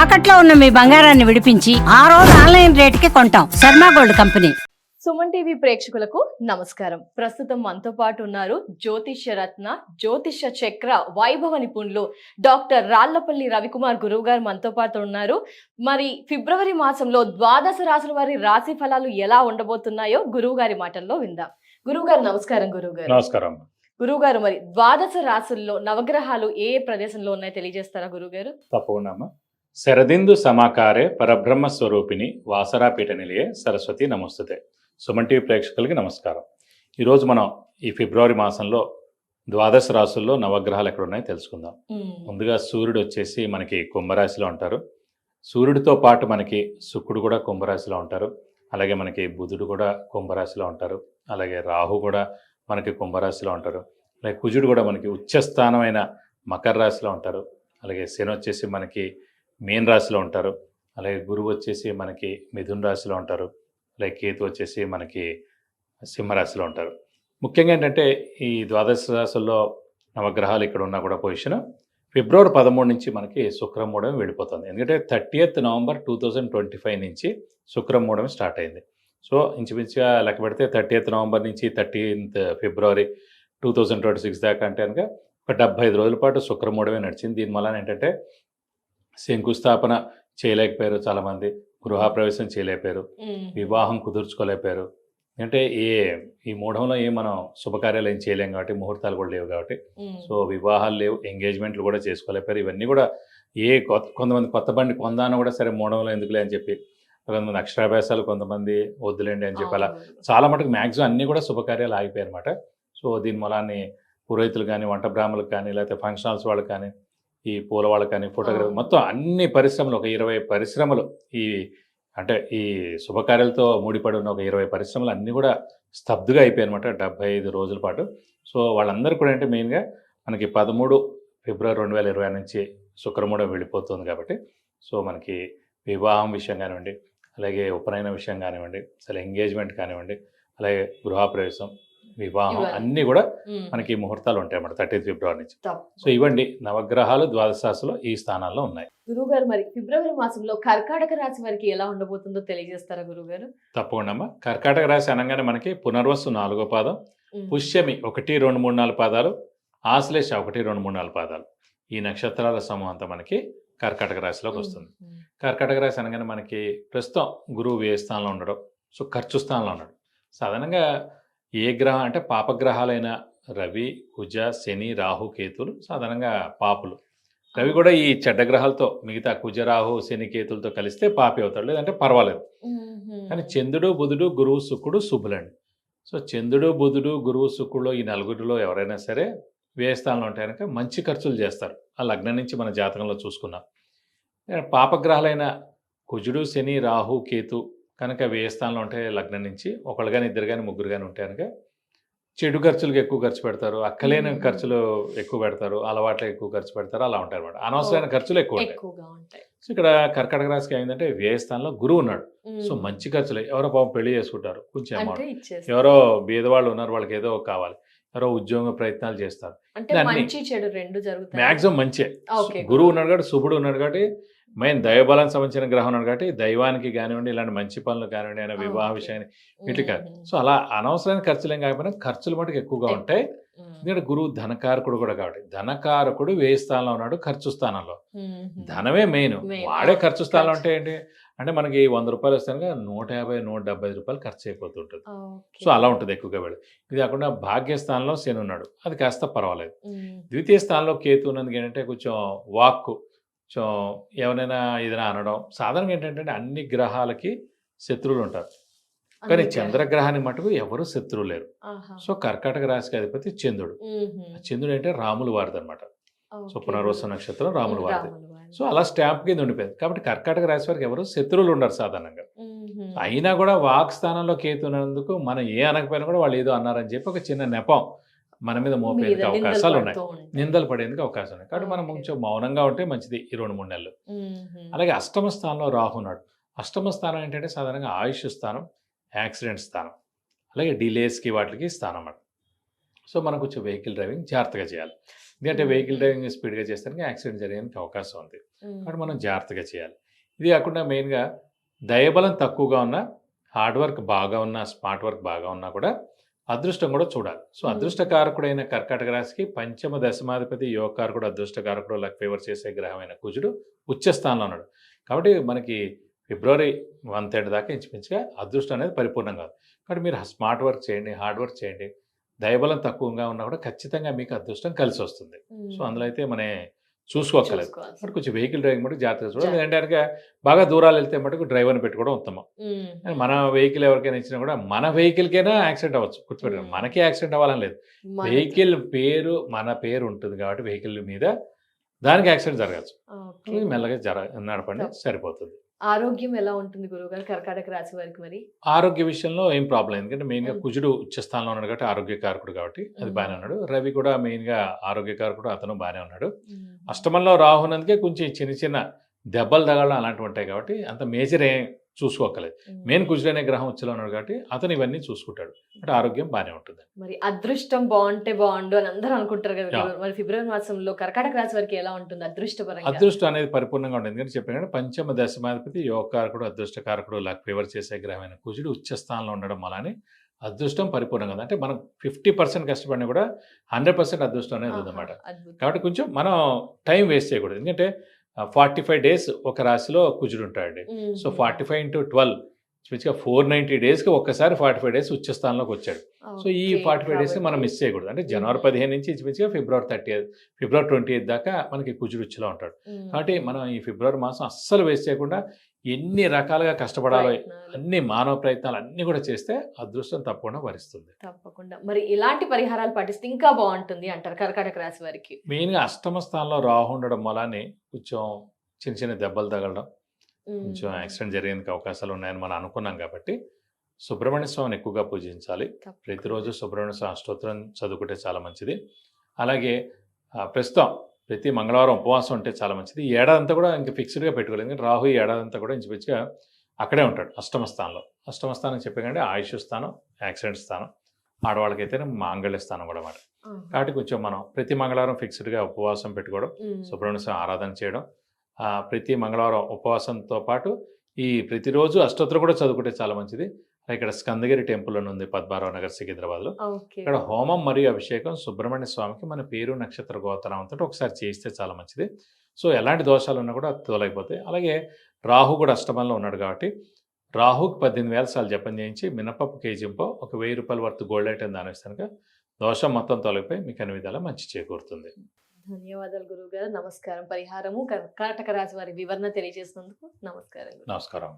తాకట్లో ఉన్న మీ బంగారాన్ని విడిపించి ఆ రోజు ఆన్లైన్ రేటుకి కొంటాం. Sharma gold company. Suman TV ప్రేక్షకులకు నమస్కారం. ప్రస్తుతం మనతో పాటు ఉన్నారు జ్యోతిష్య రత్న, జ్యోతిష్య చక్ర వైభవ నిపుణులు డాక్టర్ రాళ్లపల్లి రవికుమార్ గురువు గారు మనతో పాటు ఉన్నారు. మరి ఫిబ్రవరి మాసంలో ద్వాదశ రాశుల వారి రాశి ఫలాలు ఎలా ఉండబోతున్నాయో గురువు గారి మాటల్లో విందాం. గురువు గారు నమస్కారం. గురువు గారు నమస్కారం. గురువు గారు, మరి ద్వాదశ రాశుల్లో నవగ్రహాలు ఏ ప్రదేశంలో ఉన్నాయో తెలియజేస్తారా గురువు గారు? తప్పకుండా అమ్మా. శరదిందు సమాకారే పరబ్రహ్మ స్వరూపిణి వాసరాపీఠ నిలయే సరస్వతి నమస్తుతే. సుమన్ టీవీ ప్రేక్షకులకి నమస్కారం. ఈరోజు మనం ఈ ఫిబ్రవరి మాసంలో ద్వాదశ రాశుల్లో నవగ్రహాలు ఎక్కడ ఉన్నాయో తెలుసుకుందాం. ముందుగా సూర్యుడు వచ్చేసి మనకి కుంభరాశిలో ఉంటారు. సూర్యుడితో పాటు మనకి శుక్రుడు కూడా కుంభరాశిలో ఉంటారు. అలాగే మనకి బుధుడు కూడా కుంభరాశిలో ఉంటారు. అలాగే రాహు కూడా మనకి కుంభరాశిలో ఉంటారు. అలాగే కుజుడు కూడా మనకి ఉచ్చస్థానమైన మకర రాశిలో ఉంటారు. అలాగే శని వచ్చేసి మనకి మీన రాశిలో ఉంటారు. అలాగే గురువు వచ్చేసి మనకి మిథున రాశిలో ఉంటారు. అలాగే కేతు వచ్చేసి మనకి సింహరాశిలో ఉంటారు. ముఖ్యంగా ఏంటంటే ఈ ద్వాదశ రాశుల్లో నవగ్రహాలు ఇక్కడ ఉన్నా కూడా పొజిషన్ ఫిబ్రవరి 13 నుంచి మనకి శుక్రం మూడమి వెళ్ళిపోతుంది. ఎందుకంటే 30th నవంబర్ 2025 నుంచి శుక్రం మూడమి స్టార్ట్ అయింది. సో ఇంచుమించుగా లెక్క పెడితే 30th నవంబర్ నుంచి 13th ఫిబ్రవరి 2026 దాకా అంటే కనుక ఒక 75 రోజుల పాటు శుక్రం మూడమే నడిచింది. దీని వలన ఏంటంటే శంకుస్థాపన చేయలేకపోయారు, చాలామంది గృహప్రవేశం చేయలేకపోయారు, వివాహం కుదుర్చుకోలేకపోయారు. అంటే ఈ మూఢంలో మనం శుభకార్యాలు ఏం చేయలేం కాబట్టి, ముహూర్తాలు కూడా లేవు కాబట్టి, సో వివాహాలు లేవు, ఎంగేజ్మెంట్లు కూడా చేసుకోలేకపోయారు. ఇవన్నీ కూడా కొంతమంది కొత్త బండి కొందాను కూడా సరే మూఢంలో ఎందుకులే అని చెప్పి, కొంతమంది అక్షరాభ్యాసాలు, కొంతమంది వద్దులేండి అని చెప్పి, అలా చాలా మటుకు మ్యాక్సిమం అన్నీ కూడా శుభకార్యాలు ఆగిపోయాయి అనమాట. సో దీని మూలాన్ని పురోహితులు కానీ, వంట బ్రాహ్మణులకు కానీ, లేకపోతే ఫంక్షన్ హాల్స్ వాళ్ళకి కానీ, ఈ పూల వాళ్ళకి కానీ, ఫోటోగ్రఫీ, మొత్తం అన్ని పరిశ్రమలు, ఒక 20 పరిశ్రమలు, ఈ శుభకార్యాలతో ముడిపడి ఉన్న ఒక 20 పరిశ్రమలు అన్నీ కూడా స్తబ్దుగా అయిపోయాయి అనమాట 75 రోజుల పాటు. సో వాళ్ళందరూ కూడా అంటే మెయిన్గా మనకి 13 ఫిబ్రవరి 2020 నుంచి శుక్రమూఢం వెళ్ళిపోతుంది కాబట్టి, సో మనకి వివాహం విషయం కానివ్వండి, అలాగే ఉపనయన విషయం కానివ్వండి, అసలు ఎంగేజ్మెంట్ కానివ్వండి, అలాగే గృహప్రవేశం, వివాహం అన్నీ కూడా మనకి ముహూర్తాలు ఉంటాయి అన్నమాట 30th ఫిబ్రవరి నుంచి. సో ఇవ్వండి నవగ్రహాలు ద్వాదశ రాశిలో ఈ స్థానాల్లో ఉన్నాయి. గురువు గారు, మరి ఫిబ్రవరి మాసంలో కర్కాటక రాశి వారికి ఎలా ఉండబోతుందో తెలియజేస్తారా గురువు గారు? తప్పకుండా అమ్మా. కర్కాటక రాశి అనగానే మనకి పునర్వసు 4వ పాదం, పుష్యమి 1, 2, 3, 4 పాదాలు, ఆశ్లేష 1, 2, 3, 4 పాదాలు, ఈ నక్షత్రాల సమూహం అంతా మనకి కర్కాటక రాశిలోకి వస్తుంది. కర్కాటక రాశి అనగానే మనకి ప్రస్తుతం గురువు వ్యయ స్థానంలో ఉండడం, సో ఖర్చు స్థానంలో ఉన్నాడు. సాధారణంగా ఏ గ్రహం అంటే పాపగ్రహాలైన రవి, కుజ, శని, రాహు, కేతులు సాధారణంగా పాపులు. రవి కూడా ఈ చెడ్డ గ్రహాలతో, మిగతా కుజ, రాహు, శని, కేతులతో కలిస్తే పాపి అవుతాడు, లేదంటే పర్వాలేదు. కానీ చంద్రుడు, బుధుడు, గురువు, శుక్రుడు శుభులండి. సో చంద్రుడు, బుధుడు, గురువు, శుక్రుడు ఈ నలుగురిలో ఎవరైనా సరే వ్యయస్థానంలో ఉంటే కనుక మంచి ఖర్చులు చేస్తారు. ఆ లగ్నం నుంచి మన జాతకంలో చూసుకున్నాం. పాపగ్రహాలైన కుజుడు, శని, రాహు, కేతు కనుక వ్యయస్థానంలో ఉంటే లగ్నం నుంచి ఒకళ్ళు కానీ, ఇద్దరు కానీ, ముగ్గురు కానీ ఉంటే కనుక చెడు ఖర్చులకు ఎక్కువ ఖర్చు పెడతారు, అక్కలేని ఖర్చులు ఎక్కువ పెడతారు, అలవాట్లు ఎక్కువ ఖర్చు పెడతారు, అలా ఉంటాయి అనమాట. అనవసరమైన ఖర్చులు ఎక్కువ ఉంటాయి. సో ఇక్కడ కర్కాటక రాశికి ఏంటంటే వ్యయస్థానంలో గురువు ఉన్నాడు. సో మంచి ఖర్చులు, ఎవరో పాపం పెళ్లి చేసుకుంటారు, కొంచెం అమౌంట్, ఎవరో బీదవాళ్ళు ఉన్నారు, వాళ్ళకి ఏదో కావాలి, ఎవరో ఉద్యోగ ప్రయత్నాలు చేస్తారు, మ్యాక్సిమం మంచి గురువు ఉన్నాడు కాబట్టి, శుభుడు ఉన్నాడు కాబట్టి, మెయిన్ దైవబలానికి సంబంధించిన గ్రహం ఉన్నాడు కాబట్టి దైవానికి కానివ్వండి, ఇలాంటి మంచి పనులు కానివ్వండి, అయినా వివాహ విషయాన్ని వీటి కాదు. సో అలా అనవసరమైన ఖర్చులు ఏం కాకపోయినా ఖర్చులు మటుకు ఎక్కువగా ఉంటాయి. ఎందుకంటే గురువు ధనకారకుడు కూడా కాబట్టి, ధనకారకుడు వ్యయ స్థానంలో ఉన్నాడు, ఖర్చు స్థానంలో. ధనమే మెయిన్, వాడే ఖర్చు స్థానంలో అంటే ఏంటి అంటే మనకి 100 రూపాయలు వస్తే 150, 175 రూపాయలు ఖర్చు అయిపోతుంటుంది. సో అలా ఉంటుంది ఎక్కువగా వెళ్ళి. ఇది కాకుండా భాగ్యస్థానంలో శని ఉన్నాడు, అది కాస్త పర్వాలేదు. ద్వితీయ స్థానంలో కేతు ఉన్నందుకు ఏంటంటే కొంచెం వాక్కు, సో ఎవరైనా ఏదైనా అనడం. సాధారణంగా ఏంటంటే అన్ని గ్రహాలకి శత్రువులు ఉంటారు, కానీ చంద్రగ్రహానికి మటుకు ఎవరు శత్రువు లేరు. సో కర్కాటక రాశికి అధిపతి చంద్రుడు. చంద్రుడు అంటే రాములు వారిది అనమాట. సో పునర్వసు నక్షత్రం రాములు వారిది. సో అలా స్టాంప్ కింద ఉండిపోయింది కాబట్టి కర్కాటక రాశి వారికి ఎవరు శత్రువులు ఉండరు సాధారణంగా. అయినా కూడా వాక్ స్థానంలో కేతు ఉన్నందుకు మనం ఏ అనకపోయినా కూడా వాళ్ళు ఏదో అన్నారని చెప్పి ఒక చిన్న నెపం మన మీద మోపేందుకు అవకాశాలు ఉన్నాయి, నిందలు పడేందుకు అవకాశం ఉన్నాయి. కాబట్టి మనం కొంచెం మౌనంగా ఉంటే మంచిది ఈ 2-3 నెలలు. అలాగే అష్టమ స్థానంలో రాహు ఉన్నాడు. అష్టమ స్థానం ఏంటంటే సాధారణంగా ఆయుష్ స్థానం, యాక్సిడెంట్ స్థానం, అలాగే డిలేస్కి వాటికి స్థానం అన్నమాట. సో మనం కొంచెం వెహికల్ డ్రైవింగ్ జాగ్రత్తగా చేయాలి. ఎందుకంటే వెహికల్ డ్రైవింగ్ స్పీడ్గా చేస్తానికి యాక్సిడెంట్ జరిగేందుకు అవకాశం ఉంది. కాబట్టి మనం జాగ్రత్తగా చేయాలి. ఇది కాకుండా మెయిన్గా దయబలం తక్కువగా ఉన్న, హార్డ్ వర్క్ బాగా ఉన్న, స్మార్ట్ వర్క్ బాగా ఉన్నా కూడా అదృష్టం కూడా చూడాలి. సో అదృష్టకారకుడైన కర్కాటక రాశికి పంచమ దశమాధిపతి యోగకారకుడు, అదృష్టకారకుడు, లక్ ఫేవర్ చేసే గ్రహమైన కుజుడు ఉచ్చ స్థానంలో ఉన్నాడు. కాబట్టి మనకి ఫిబ్రవరి 1/3 దాకా ఇంచుమించుగా అదృష్టం అనేది పరిపూర్ణంగా ఉంది. కాబట్టి మీరు స్మార్ట్ వర్క్ చేయండి, హార్డ్ వర్క్ చేయండి. దయబలం తక్కువగా ఉన్నా కూడా ఖచ్చితంగా మీకు అదృష్టం కలిసి వస్తుంది. సో అందులో అయితే మనం చూసుకోగలదు. బట్ కొంచెం వెహికల్ డ్రైవింగ్ మటుకు జాగ్రత్తగా చూడాలి. లేదంటే కనుక బాగా దూరాలు వెళ్తే మటుకు డ్రైవర్ని పెట్టుకోవడం ఉత్తమం. మన వెహికల్ ఎవరికైనా ఇచ్చినా కూడా మన వెహికల్కైనా యాక్సిడెంట్ అవ్వచ్చు. గుర్తుపెట్టుకోండి, మనకి యాక్సిడెంట్ అవ్వాలని లేదు. వెహికల్ పేరు మన పేరు ఉంటుంది కాబట్టి వెహికల్ మీద దానికి యాక్సిడెంట్ జరగచ్చు. మెల్లగా నడపండి, సరిపోతుంది. ఆరోగ్యం ఎలా ఉంటుంది గురువుగారు కర్కాటక రాశి వారికి? మరి ఆరోగ్య విషయంలో ఏం ప్రాబ్లం, ఎందుకంటే మెయిన్గా కుజుడు ఉచ్చస్థానంలో ఉన్నాడు కాబట్టి ఆరోగ్యకారకుడు కాబట్టి అది బాగానే ఉన్నాడు. రవి కూడా మెయిన్గా ఆరోగ్యకారకుడు, అతను బాగానే ఉన్నాడు. అష్టమంలో రాహునందుకే కొంచెం చిన్న చిన్న దెబ్బలు తగలడం అలాంటివి ఉంటాయి కాబట్టి అంత మేజర్ ఏం చూసుకోకలేదు. మెయిన్ కుజుడు అనే గ్రహం ఉచ్చలో ఉన్నాడు కాబట్టి అతను ఇవన్నీ చూసుకుంటాడు. అంటే ఆరోగ్యం బాగానే ఉంటుంది. మరి అదృష్టం బాగుంటే బాగుండు అని అందరూ అనుకుంటారు కదా. మరి ఫిబ్రవరి మాసంలో కర్కాటక రాశి వారికి ఎలా ఉంటుంది అదృష్టపరంగా? అదృష్టం అనేది పరిపూర్ణంగా ఉంటుంది. ఎందుకంటే చెప్పాను, పంచమ దశమాధిపతి యోగకారకుడు, అదృష్టకారకుడు, లక్ ఫేవర్ చేసే గ్రహమైన కుజుడు ఉచ్చ స్థానంలో ఉండడం అలానే అదృష్టం పరిపూర్ణంగా ఉంది. అంటే మనం 50% కష్టపడినా కూడా 100% అదృష్టం అనేది ఉందన్నమాట. కాబట్టి కొంచెం మనం టైం వేస్ట్ చేయకూడదు. ఎందుకంటే 45 days ఒక రాశిలో కుజుడు ఉంటాడండి. సో 45 into 12 స్పెషల్గా 490 daysకి ఒక్కసారి 45 days ఉచ్చ స్థానంలోకి వచ్చాడు. సో ఈ 45 days మనం మిస్ చేయకూడదు. అంటే జనవరి 15 నుంచి ఇంచుమించుగా ఫిబ్రవరి 28 దాకా మనకి కుజుడు ఉచ్చలో ఉంటాడు. కాబట్టి మనం ఈ ఫిబ్రవరి మాసం అస్సలు వేస్ట్ చేయకుండా ఎన్ని రకాలుగా కష్టపడాలో అన్ని మానవ ప్రయత్నాలు అన్ని కూడా చేస్తే అదృష్టం తప్పకుండా వరిస్తుంది. తప్పకుండా. మరి ఇలాంటి పరిహారాలు పాటిస్తే ఇంకా బాగుంటుంది అంటారు కర్కాటక రాశి వారికి? మెయిన్గా అష్టమ స్థానంలో రాహు ఉండడం వల్లనే కొంచెం చిన్న చిన్న దెబ్బలు తగలడం, కొంచెం యాక్సిడెంట్ జరిగేందుకు అవకాశాలు ఉన్నాయని మనం అనుకున్నాం. కాబట్టి సుబ్రహ్మణ్య స్వామిని ఎక్కువగా పూజించాలి. ప్రతిరోజు సుబ్రహ్మణ్య స్వామి అష్టోత్తరం చదువుకుంటే చాలా మంచిది. అలాగే ప్రస్తుతం ప్రతి మంగళవారం ఉపవాసం ఉంటే చాలా మంచిది. ఈ ఏడాదంతా కూడా ఇంకా ఫిక్స్డ్గా పెట్టుకోలేదు. ఎందుకంటే రాహు ఈ ఏడాదంతా కూడా ఇంచుమించుగా అక్కడే ఉంటాడు అష్టమ స్థానంలో. అష్టమ స్థానం చెప్పకండి ఆయుష్ స్థానం, యాక్సిడెంట్ స్థానం, ఆడవాళ్ళకైతే మాంగళ్య స్థానం కూడా మాట. కాబట్టి కొంచెం మనం ప్రతి మంగళవారం ఫిక్స్డ్గా ఉపవాసం పెట్టుకోవడం, సుబ్రహ్మణ్య స్వామి ఆరాధన చేయడం, ప్రతి మంగళవారం ఉపవాసంతో పాటు ఈ ప్రతిరోజు అష్టోత్తరం కూడా చదువుకుంటే చాలా మంచిది. ఇక్కడ స్కందగిరి టెంపుల్ అని ఉంది పద్మారావు నగర్ సికింద్రాబాద్లో. ఇక్కడ హోమం మరియు అభిషేకం సుబ్రహ్మణ్య స్వామికి మన పేరు నక్షత్ర గోత్రంతో ఒకసారి చేయిస్తే చాలా మంచిది. సో ఎలాంటి దోషాలు ఉన్నా కూడా తొలగిపోతాయి. అలాగే రాహు కూడా అష్టమంలో ఉన్నాడు కాబట్టి రాహుకి 18,000 సార్లు జపం చేయించి మినపప్పు కేజీంపో ఒక 1,000 రూపాయల వర్త్ గోల్డ్ ఐటమ్ దానిస్తానుక దోషం మొత్తం తొలగిపోయి మీకు అన్ని విధాలా మంచి చేకూరుతుంది. ధన్యవాదాలు గురువు గారు. నమస్కారం. పరిహారము కర్కాటక రాశి వారి వివరణ తెలియజేసినందుకు నమస్కారం. నమస్కారం.